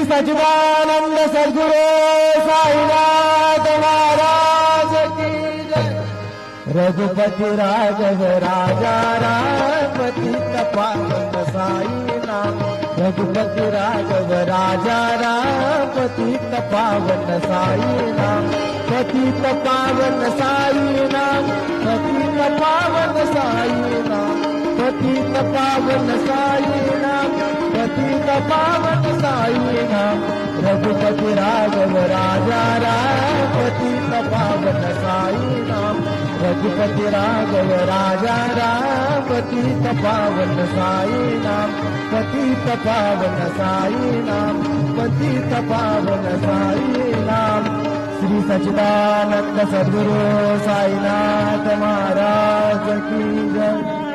सच्चिदानंद सद्गुरु साईनाथ महाराज की जय। रघुपति राघव राजा राम पतित पावन साई नाम। रघुपति राघव राजा राम पतित पावन साई नाम। पतित पावन साई नाम। पतित पावन साई नाम। पतित पावन साई नाम। पतित पावन साई नाम। रघुपति राघव राजा राम पतित पावन साई नाम। रघुपति राघव राजा राम पतित पावन साई नाम। पतित पावन साई नाम। पतित पावन साई नाम। श्री सच्चिदानंद सद्गुरु साईनाथ महाराज की जय।